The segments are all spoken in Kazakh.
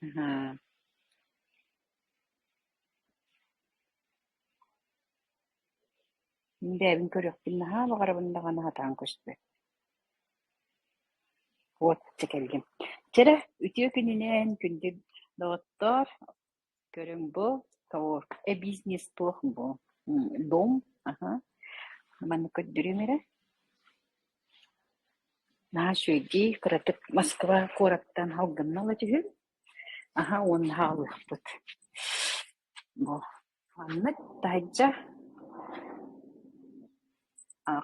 Aha. Дәбин көрөк билнаха багарабындагана хатан көстө. Вот текелгем. Чера үтүө күнүнен күндү доттор көрүм бу тоор бизнес туох бу. Дом, ага. Ман көддүрүмере. Нашөйди кыратып Москва кораттан халгыннала түгүн. Ага, он халыппыт. Бу. Аннык тайжа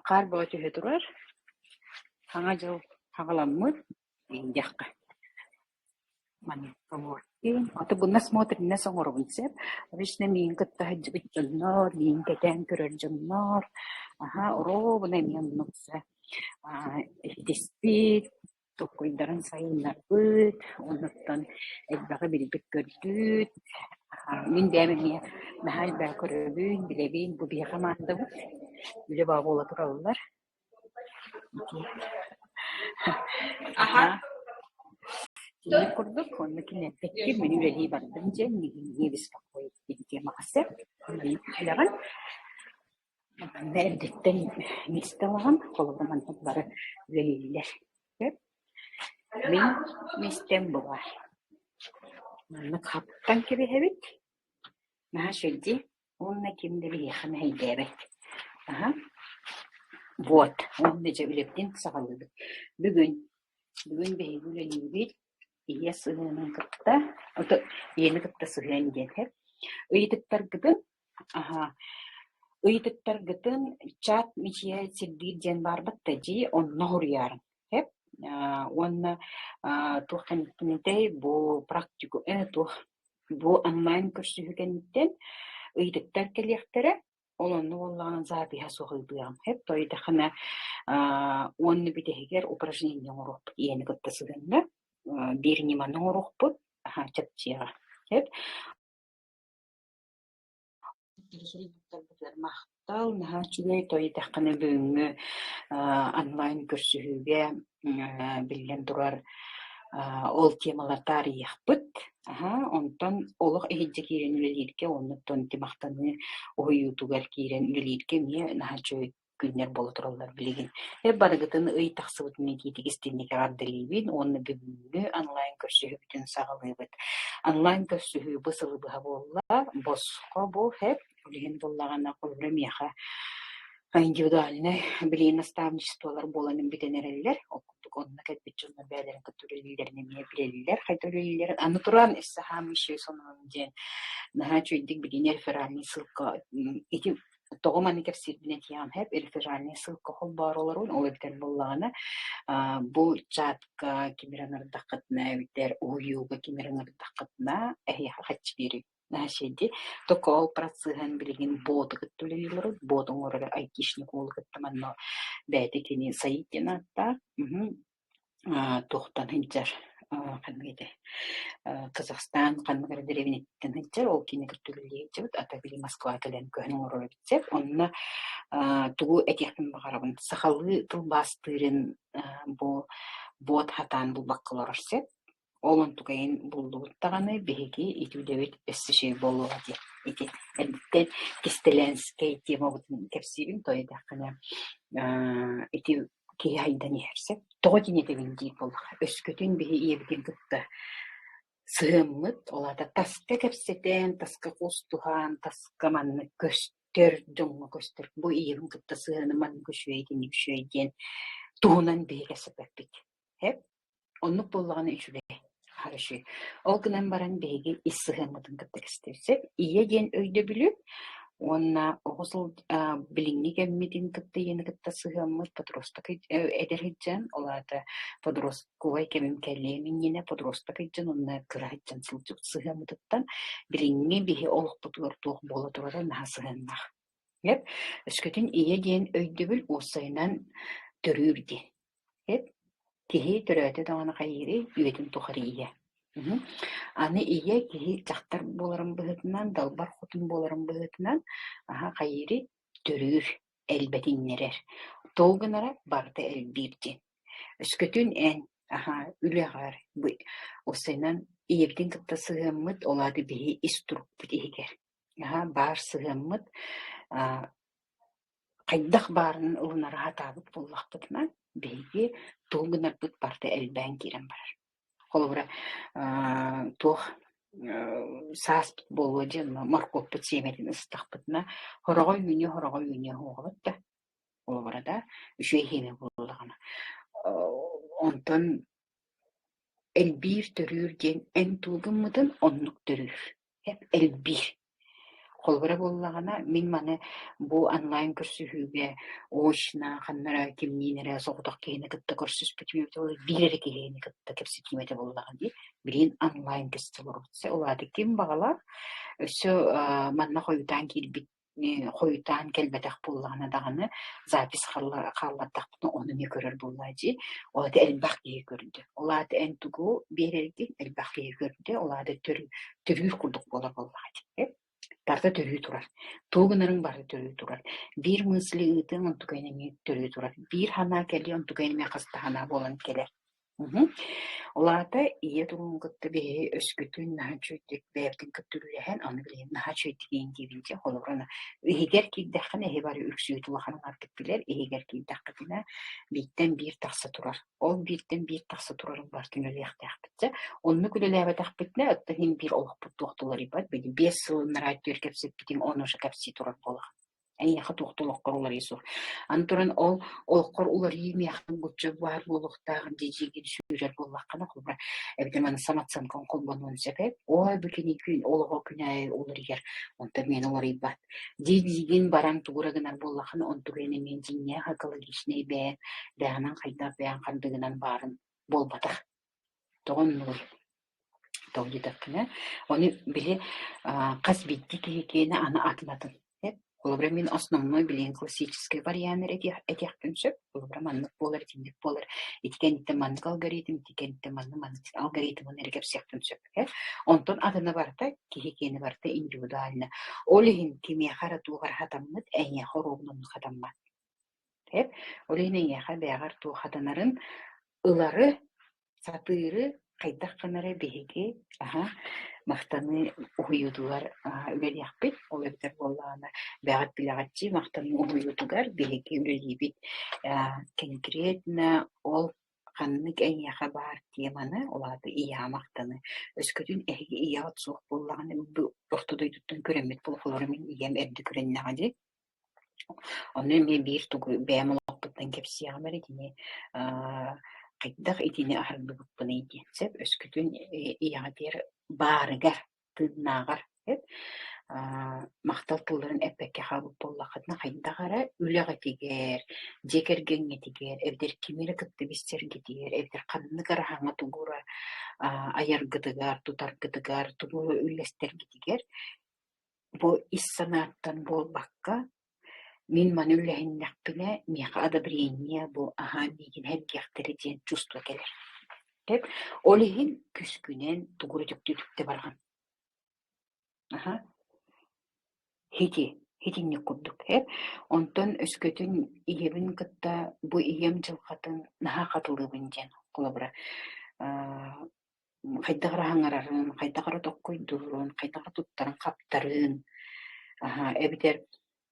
кар боо түгө турар. Хаңа жыл хагаламмыт индяхка. Ман тоор. Аты бунна смотрит на соңорбунсеп. Обычно мин кытта хаджыбыттыннар, мин кетен көрөржөннар. Ага, оро буна мен нукса. Диспит токойдарын сайыннар быт, онуттан элбага билбек көрдүт. Мин дәме мәхәл бә көрөбүн, билебин, бу бия манда бу. Биле ба бола тураллар. Ага. Тине курдук, онны кине текки мен үлели бардым же, не беспокоит бинте махсе. Мен хәлаган. Бәрдеттен мисталаган, колгыман бары үлелилер. Мен мистем була. Манна каптан кебехебит. Наха шөлди, онна кимде бихана хайдебет. Ага. Вот, онна же үлептен сагалыбыт. Бүгүн бейги үлелибит. Ие сыгынын кытта, ото ени кытта сыгын ден хеп. Ыйдыктар гытын, ага. Ыйдыктар гытын чат мичия сиддир ден барбыт тажи, онна хурьярын. Хеп. Онна туханитинде бу практику бу онлайн көрсүгөнүттен ыйдыктар келектере олонну боллаган запиха согылдыам хеп тойдахана онны битегер упражнение оруп ени кыттасыгында бир ниманы оруппут чатчыга хеп мактал нахачугай тойдахана бүгүнгү онлайн көрсүгүгө билген турар ол темалар тарихпыт. Ага, онтон олох эхиджи кирен үлелирке, оннуттон тимактаны ойутугар кирен үлелирке мне нахачу күннер болу тураллар билеген. Барыгытын ый тахсыбыт мен китигистиннике ардылибин, онны бүгүнгү онлайн көрсүгүбүтүн сагалыбыт. Онлайн көрсүгү бысылыбыха болла, боско бу хеп, үлеген боллагана колремеха. Индивидуальный билин наставничестволар боланын битенерелер, онна кэтбитчунна бээлерин кытүрелилерин эмне билелилер, кайтөлелилер. Аны туран эссе хамиши сонун ден нахачуйдик билин реферальный ссылка эти тогоманы кепсирдине тиян хеп реферальный ссылка хол баролорун ол битен боллагана бу чатка кимиранардакытна битер уюга кимиранардакытна хачбири Нашеди, только ол процыган билген боды кыттулелер, бодың орага айтишник ол кыттаманно бәйтекени сайыттен атта, тохтан хинчар, кангеде, Казахстан, кангар деревнеттен хинчар, ол кини кыттулелер жабыт, ата били Москва кален көхнің орога битсеп, онна тугу этехтен бағарабын, сахалы тылбастырын бод хатан бұл баққылар арсеп, Олан тугайын булдугуттаганы беги итүдебит эссиши болуати ити элбиттен кистеленскей темабытын кепсибин тойдакана ити кийайдан ерсе тоготине дегенди болдук өскөтүн беги иебитин кытта сыыммыт олата таска кепсетен таска кустухан таска манны көстөр бу иебин кытта сыыны манны көшөйден ипшөйден туунан беги кесеппит хеп онну боллаганы үчүле Хорошо. Олгынан баран беги иссыгамытын кыттыкыстырсеп, ие ден өйдө бүлүп, онна оғысыл билинни кеммитин кытты ені кытта сыгамыт подросток эдерхиджан, олата подростковай кемим кәлемин ене подросток иджан, онна кырахиджан сылчык сыгамытыттан, билинни беги олық бұтылар туық бола турара наха сыгаммах. Өскөтін ие ден өйдө бүл осайынан төрүрді. Кихи төрөтө дагана кайыры үетин тухары ие. Аны ие кихи жактар боларын быһытынан, далбар хотун боларын быһытынан, кайыры төрүр элбетиннерер. Толгынара барды элбирдин. Өскөтүн эн Aha, ülegar bu o senen iyibdin kıtta sığınmıt oladı bihi isturup bit ihiger. Aha, bar sığınmıt qaydak barının ılınara hatabıt bullaqpıtına bihi tuğgunar bit barda elben giren barar. Kolubra tuğ sas bit bolluca markop bit semetin ıstaqpıtına horogoy güne hoğabıt da. Kolubra da üşüy heme bullağına. Ondan elbir törürgen en tuğgumudun onluk törür. Hep elbir. Kolbara bollagana min mane bu online kürsühüge oşna kanlara kimninere soğudak kene kıtta kürsüs bütümüte ola bilerek kene kıtta kepsi kimete bollagan di birin online kürsü olursa oladı kim bağla ösü manna koyutan kilbit koyutan kelbetek bollagana dağını zapis kallatak bunu onu ne görür bollacı oladı elbaq diye göründü oladı en tugu bererken elbaq diye göründü oladı törür kurduk bolladı Tarta törüyü turar. Tuğunların barı törüyü turar. Bir mısli ıtın on tukaynemi törüyü turar. Bir hana kelli on tukaynemi kasta hana bolan keler. Olata iya durun kıttı bir öskütün naha çöydük beyabdin kıttırülühen anı bileyim naha çöydüğün gibince holorana. Ehiger ki dağın ehi bari üksüyütü lahanın artık biler. Ehiger ki dağına bitten bir taqsa turar. Ol bitten bir taqsa turarın bartın öyle yaxtı. Onu külelebe taqbitne öttühin bir oluq puttuqtular ibat. Bedi 5 yıl narat yörkepsip bitin onu şakapsi turar bolaq. En yaxa tuqtuluqlar ular isur. Anturan olqor ular yemeyaqın gutça var boluqtağın dejigin sürel bollaqana qulbra. Evde mana samatsan kon qolbanın sebep. Oy bükeni gün oluğa günay ular yer. Onta men ular ibat. Dejigin barang tuğuragınar bollaqana ontugene men jinne hakalı gişne be. Dağının qayda beyan qandığınan barın bolbataq. Toğun nur. Тоги таккына оны били кас битти кийкени аны атматын Олабра мен основной билен классический вариант этих принцип олабра маннык болар тиндик болар иткен маннык алгоритм иткен маннык алгоритм нерге всех принцип онтон адына барта кийкени барта индивидуально олихин кими харатугар хатаммыт эне хоробнун хатаммат олихин эне хабягар ту хатанарын ылары сатыры кайдак канара беги мактаны уюдулар үлел яқпит ол эбтер боллаана бягат билагатчи мактаны уюдугар беги үлелибит конкретно ол ханнык эң яха бар теманы оларды ия мактаны өскөтүн эги ия отсук боллаган бу ортодойдуттун көрөмөт болфолору мен ием эрди көрөннагады onu men bir tugu beğenmeloktan kepsiyamere dine qaydak itini ahardı butpını idi. Sep öskütün iyadir barıgar tınnagar. Hep maqtal pulların epekke habıp bollaqatna qaydagara üleğe tiger, jekergenge tiger, evder kimere kıttı bister gidiyor, evder qanныгар hanga tugura ayar gıdıgar, tutar gıdıgar, tugura üllester gidiyor. Bu is sanattan bol bakka Min manülehin nakbine miha adabriyenya bu ahamigin hep yaktereceğin çusta gelir. Hep olihin küskünen tuğuracık tütükte bargan. Aha. Hiti ne kudduk hep. Ondan öskütün iyebin kıtta bu iyem cılgatın naha katılı binecen. Kulabra. Kaydagara hangararın, kaydagara tokkoydurun, kaydagara tuttarın, kaptarın. Aha, ebiter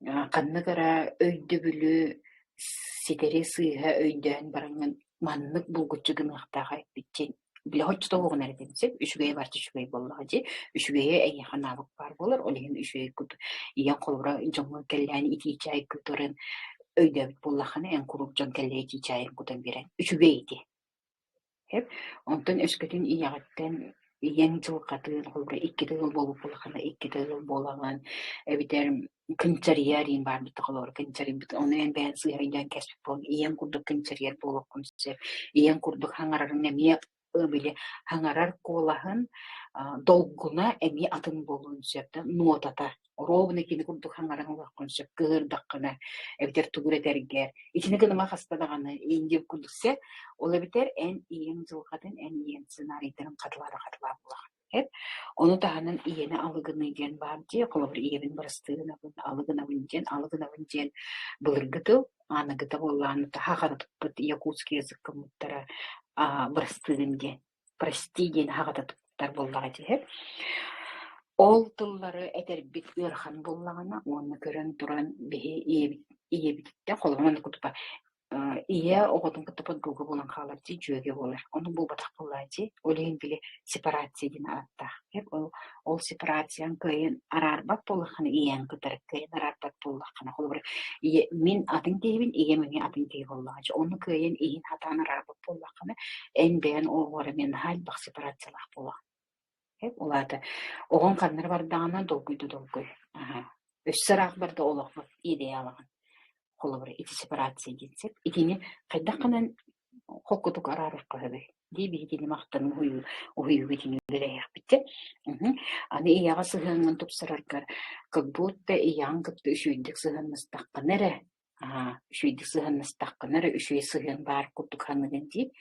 Канныгара өйдө бүлү ситери сыыха өйдөн бараңын маннык булгуччугымактага битчен биле хочтогугун эретемсеп үшүгэй барчы үшүгэй боллагы үшүгэй эйяха навык бар болор олеген үшүгэй кут иян колбура жоңго келлени итичай кутурун өйдө боллаханы эн куруп жон келле итичай кутан берен үшүгэйди hep ondan öskütün iyağıtten yeni çılgatın kolbra 2 yıl bolup bolakana 2 yıl bolangan ebiter kınçariyerin var bir taqolor kınçarin bit onu en ben sıyaydan kesip bol iyan kurduk kınçariyer boluk konsep iyan kurduk hangararın nemiye bile hangarar kolahın dolguna emi atın bolun septe notata ровно кини курдук hangaran olak konsep kırdakkana ebiter tugure terger içine kınıma hastadağını indi kurdukse olabilir en iyi yılgadın en iyi senaryoların katları bulak. Hep onu tahanın iyine alıgını gen var diye kolabır iyinin barastığına bunu alıgına vinjen bulurgıtı anı gıda olanı ta hakarat pıt yakutski yazık kımıttara бырыстыгын диэн прости диэн хагататтар боллага дии. Ол тыллары этербит ырхан боллагана уонна көрөн туран биһи иебитте холомон кутупа ия оготун кытта подруга болан халар ди жөге болар. Onu бул батак боллайди. Олин биле сепарация дин атта. Хеп ол сепарациян кыйын арарбак боллаханы иян кытар кыйын арарбак боллаханы холбар. Ие мин атын дейбин, ие мен атын дей боллачы. Onu кыйын иин хатан арарбак боллаханы эн бен олгора мен хал бак сепарациялах болла. Хеп олата огон каннар бардагана долгуйду долгуй. Өссарак барда олох идеялаган. Холобре ити сепарация дитсек итини кайдаканан хоккутук арарыр кахабы ди бигини мактан уйу битини леях битте аны ияга сыгынган тупсараркар как будто иян кытты үшүйдик сыгыннастакканере үшүйдик сыгыннастакканере үшүй сыгын бар куттук ханыгын ди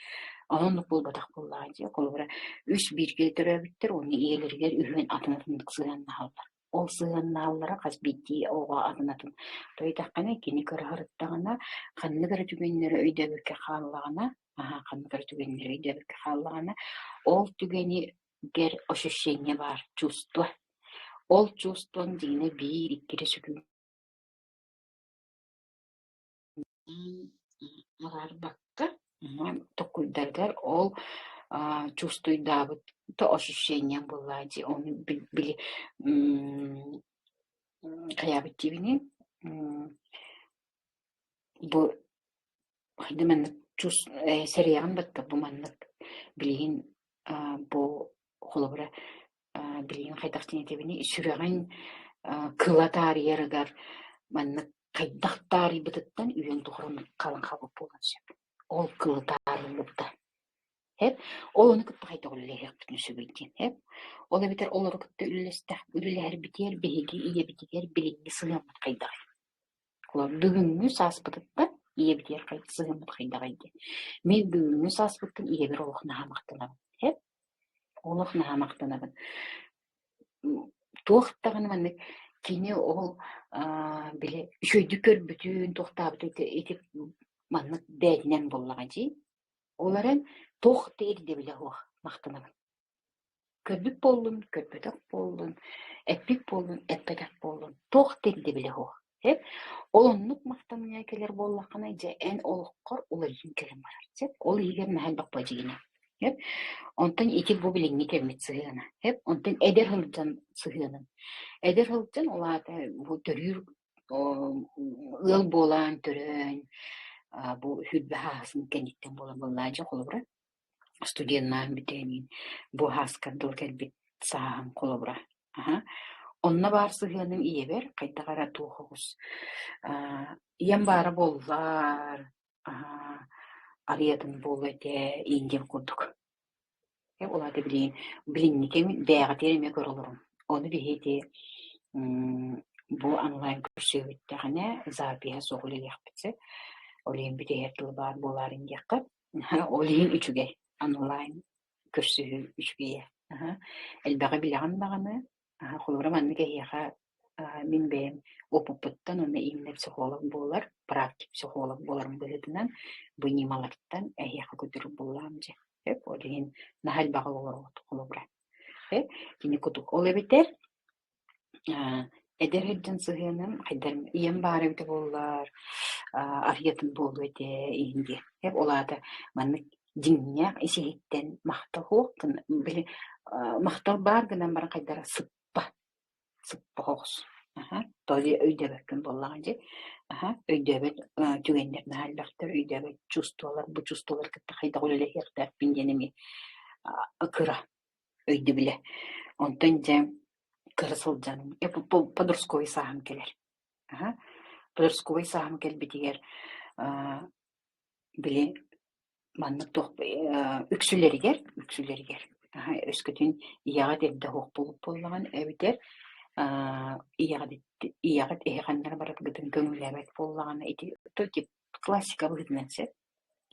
анын бул батак боллаажы холобре үч бирге төрөбүттер уну иелергер үйүн атынатындык сыгынна алдар. Ол сыгыннааллара касбити ого атынатын. Тойтаккана кини кыргырыттагана канныгыр түгеннери өйдөбүккө хааллагана, канныгыр түгеннери өйдөбүккө хааллагана, ол түгени гер ощущение бар, чувство. Ол чувствон дигине бир иккире сүкүн. Арарбакка, токуйдардар ол чувствуйдабыт то ощущение буллади, он били каябыттибини бу хайдыманнык серияган батта бу маннык билигин бу холобра билигин кайдактинетебини сүрөгөн кылатаарыярыгар маннык кайдактаары бытыттан үйөн тухурун калын кабып болгон сөп ол кылатаарылыпта хеп ол ону кытта кайда уллеяк бүтүн сөбөйден хеп ол битер олор кытта үллер битер беги ие битер билинги сыгамат кайда бүгүнгү сааспытытта ие битер кайда сыгамат кайда кайда мен бүгүнгү сааспыттын ие бир олохна хамактанабын хеп олохна хамактанабын туактаганы маннык кини ол биле шөйдү көрбүтүн туктабыт этип маннык бэдинен боллаганчы оларын тох тейди биле хуах мактанабын көрбүк болдун көрбөтөк болдун эппик болдун эппетек болдун тох тейди биле хуах олоннук мактаныя келер боллакана же эн олоккор уларин келем барар ол ийгер нахал бакпажыгына онтон ити бу билинги кемит сыгына онтон эдер хылжан сыгынын эдер хылжан олата бу төрүр ыл болан төрөн бу хүлбе хасын кениттен болан боллажы колобра студентнан битенин бу хаскадыл келбит саам колобра онна бар сыгынын иебер кайда кара туухугус ям бара боллар ариятын болете индем курдук оларды билинни кеми бэга тереме көрөлөрүм ону бихети бу онлайн курсуйуттагана запиха соголелек битсе олин битеертыл бар боларын жакка олин үчүгө онлайн курсуй үчүгө элбага билган баганы холора манныке яха min benim opuputtan onu imle psikolog bolar, praktik psikolog bolarım bölüdünden bu nimalardan ehyaqa götürüp bolamcı. Hep o deyin nahal bağlı olur olubra. Hep yine kutuk olabilir. Ederhedden sıhhanım haydarım iyem bari bite bolar, ariyatın bolu ete indi. Hep olada manlık dinle isihitten mahtal hoqtun bile mahtal bar gınan baran haydara sıppa hoqs. Tozi öydebekkin bollağınca. Öydebek tügenlerine halbaktır. Öydebek çustolar, bu çustolar kıtta hayda olele hektar bingenimi kıra öyde bile. Ondan cem kırısıl canım. Podorskoy saham gelir. Podorskoy saham gel bitiger bile manlık toq üksüleri ger. Öskütün yağa debde hoq bulup bollağın evder. Iyagat eğanlar barat gıdın gönüllebek bollağına iti tip klasika bıgıdınansı.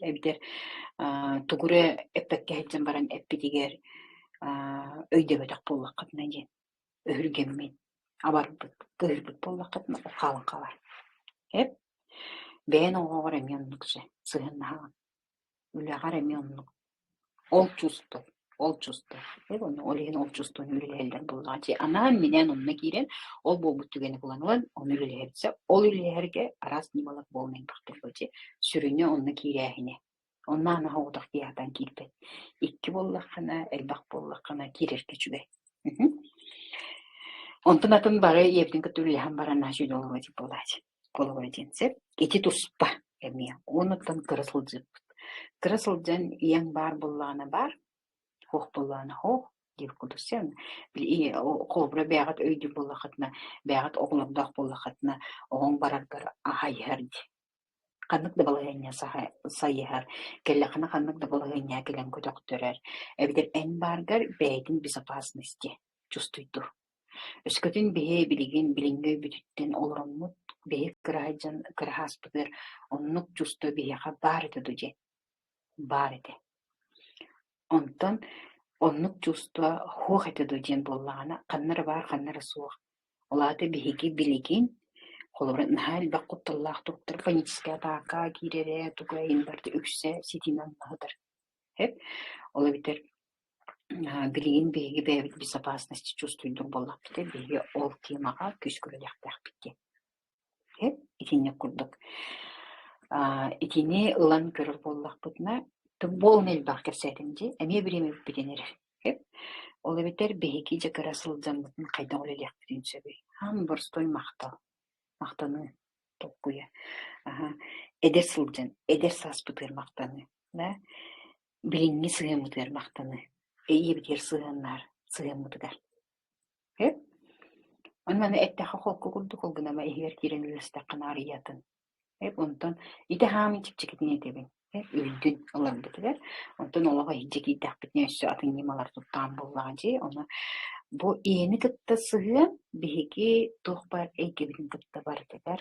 Evder tugure eppekke hecen baran eppitiger öydebedek bollaq qatına jen. Öhürgemmen abarıbıt, gıhırbıt bollaq qatına o qalın qalar. Hep ben oğa var emyonlukse, sığınna halan. Üle gar emyonluk ол чувство олеген ол чувствону үлелер булгачы анан менен онна кирен ол болбут түгени буланулан оны үлелерсе ол үлелерге арас нималык болмайын бактырбычы сүрүнө онна кирехине онна ана хоодох киятан кирпет икки боллаккана элбак боллаккана кирерке чүгө онтон атын бары эбдин көтүлөһөн барана жүйдөлгө дип болачы колго женсе ити туспа эми онуттан кырысылжан ияң бар буллаана бар хох буллаана хох дип кудусен били кобра бягат өйдү буллахатна бягат оглондак буллахатна оң бараргар ахайхарди канык да балагanya сайыхар келле канык да балагanya келен көтөктөрөр эбидер эн баргар бэйдин безопасности чувствуйду өскөтүн бие билигин билингөй бүтүттен олороммут бие кыраажан кырааспытыр оннук чувство биеха бар эте бар эте онтон оннук чувство хуох эте дуден боллагана каннары бар каннары суох олаты биһиги билигин холорун нахал баккутталлаах туктар паническая атака кирере тугайын барды үксе ситинан нахыдыр хеп ола битер билигин биһиги бэбит безопасности чувствуйдур боллакты биһиги ол темага күскүрөлэхтэх битти хеп итинне курдук итини ылан көрөр боллакпытына болнел бак кепсетинди эмие биреме битенер хеп ола битер биһиги жакара сылжамытын кайдан олелэхтин сөбүй хам борстой мактаны топкуя эдер сылжан эдер саспытыр мактаны да билинги сыгымытыр мактаны эйебитер сыгымытыгар хеп онманы эттаха холку курду колгунама эгер кирен үлестаккан арыятын хеп онтон ите хаамын чипчикитине тебин үлдүн ыларбытыгар онтон олого хиджеки дахпитне өссө атын немалар туттаан боллаганчы оны бу иени кытта сыгын биһиги тухбар эйкебитин кытта бартыгар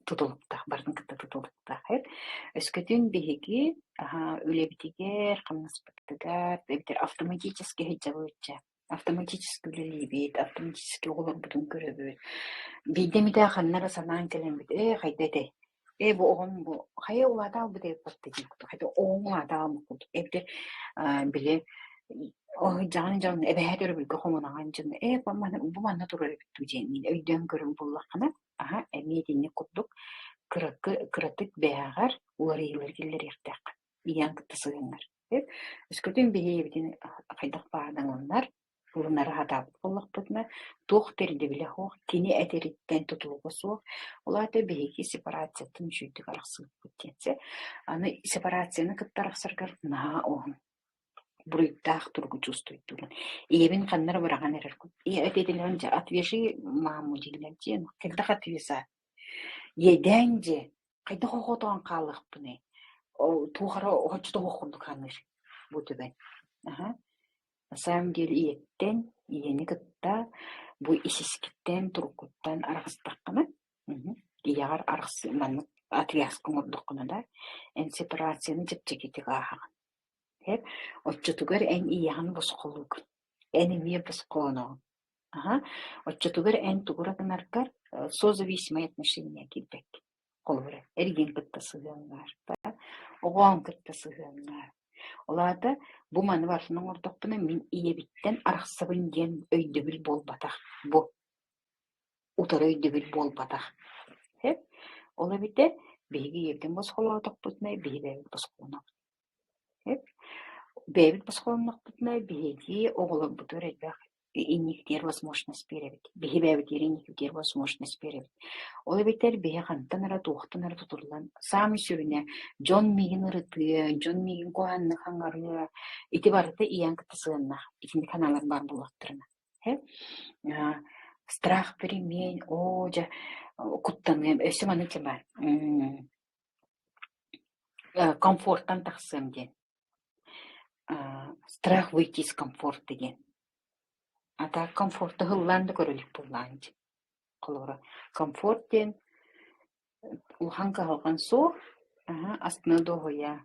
тутулуктах бардын кытта тутулуктах өскөтүн биһиги үлебитигер камнаспыттыгар эбитер автоматически хиджабыча автоматически үлелибит автоматически олорбутун көрөбүт бидемите ханнара санаан келенбит хайдете бу огон бу хая улатал бу деп баттыгын хайда оң улатал мукут эбитер биле жан эбэхэтөр билгэ хомунаган жын бу манна турар биттүжен мин өйдөн көрүм буллакана эмиетинне курдук кыратык бэагар уларыйлар киллер иртак иян кытысыгыннар деп өскөтүн бэйбитин хайдак бааданганнар улунары хатабыт боллакпытына туох терди биле хох тини этериттен тутулугу суох улаата бэйги сепарациятын жүйдүк араксыгып бүттенсе аны сепарацияны кыттараксаргар наа оон буруйдаах тургу чувствуйдугун иебин каннар бараган эреркут этедилен же отвяжи маму дилерже кылдак отвяза еденже кайда хохотон калыкпыны тухара хочто хокурду каныр бутубен на самом деле иеттен иени кытта бу исискиттен тургуттан аргыстаккана иягар аргысы манны отвязкын ордуккуна да эн сепарацияны жепчекитик ахаган хеп отчотугар эн иян босқолук энемие босқоно отчотугар эн тугурагынаркар созависимое отношение килбек колура эрген кытта сыгыннар огон кытта сыгыннар оларда бу маны барсынын ордокпуна мин иебиттен араксабын ден өйдөбүл болбатах бу утар өйдөбүл болбатах хеп ола бите биги эрген босқолотокпутна биги босқолно хеп бэбит босқолнокпутна биги оголор бутур элбэх инниктер возможность беребит биги бэбит инниктер возможность беребит ола битер биги хантанара туохтанара тутурлан сами сүрүнө жон мигин ырыты жон мигин куанны хаңары ити барыта иян кытысыгынна итинди каналар бар булактырына страх перемен жа куттаны өсүм аны тема комфорттан таксым ден страх выйти из комфорта деген ата комфортты хылланды көрөлүк булланчы колора комфорт ден улханка алган со астына догоя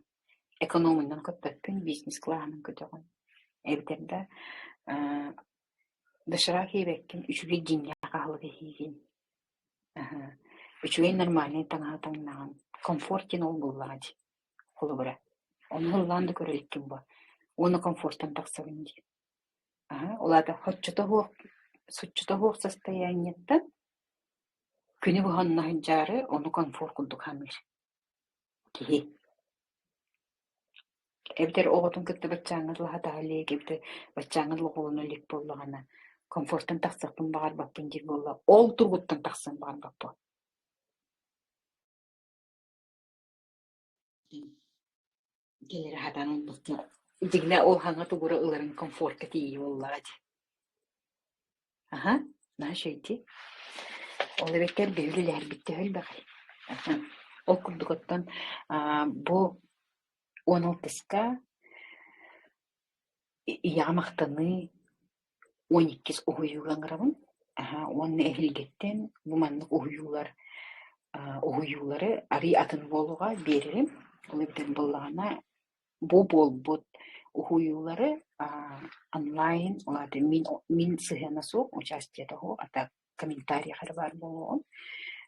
экономинан көттөппүн бизнес клаанын көтөгөн эбитерде дышыра кейбеккен үчүгө динья каалыгы хийгин үчүгө нормальный таңнаган комфортен ол буллаачы колора Onu hıllandı körelikim bu. Onu комфортан тахсагын ди. Ага, улада суччута хуок состояниеттен күнү буханна хынжары onu комфорт курдук хамир. Кихи. Эбдер оҕотун кытта баччааҥҥа хатаалиик эбде баччааҥҥа лугулуну лик боллагана комфорттан тахсакпын багар баппын дии болла ол тургуттан тахсан багар баппы. Келер хатанын бутна дигне ол ханга тугура ыларын комфортка тии боллага ди. Ага, на шейти. Ол эбеттер бөлүлэр битте хөл багай. Ол курдуготтан бу 16-ска яамактаны 12 угуюгаңырабын. Онны эхилгеттен бу маннык угуюлары ари атын болуга беририм. Ол эбеттен боллагана бу болбут угуюлары онлайн оларды мин сыгана соқ участиеда хо ата комментарий бар болуун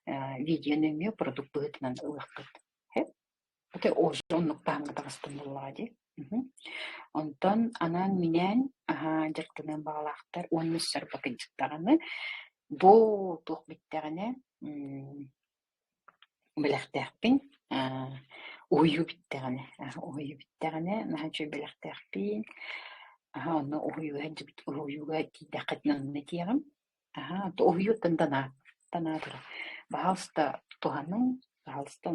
видео нөмө продукт бытынан ылыккыт. Это ожоннук таңга тагыстын боллади. Онтон анан менен жактынан багалактар 13 бакынчыктаганы бу тук биттегине билектекпин уйу биттегине нахачы билектекпин оны уюга тидакытнан нетиягым то уйу тандана тура баалста туганын баалста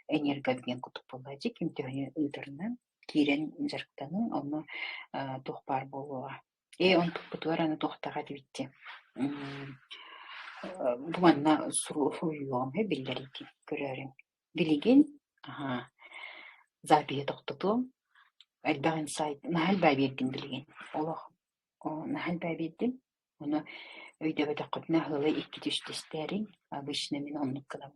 энергия кутуп боллади кимтөгүнү ыдырынан кирен жарктанын оны тухпар болууга он тукпутуараны тохтага дибитти буманна суруюгам биллерити көрөрүм билигин запие токтотум элбагын сайт нахалбай бердим билген олох нахалбай бердим оны өйдөбө токутна хылы 2 түштестерин обычно мен оннуккалам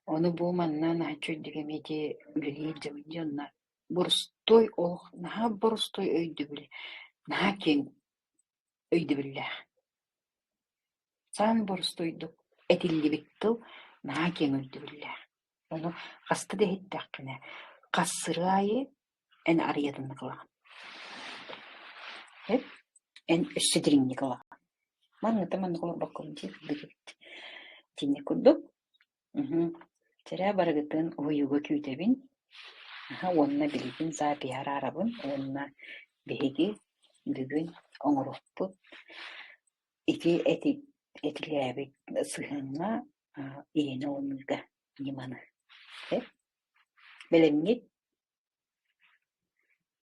оны бу манна нахачу дегемети билген жамынжанна бурстой олох наха бурстой өйдө биле наха кен өйдө биле сан бурстойдук этиллибиттил наха кен өйдө биле onu hasta de hittakne kassırayı en arayadın kılan. Hep en üstüdürün kılan. Manna tamam kılan bakalım diye bildirdi. Tinne kurduk. Tera baragıtın uyuga kütebin. Onna bilgin zabi arabın. Onna bihigi bugün onuruppu. İki etilebi sıhınma iğne olmuga nimanı. Belemgit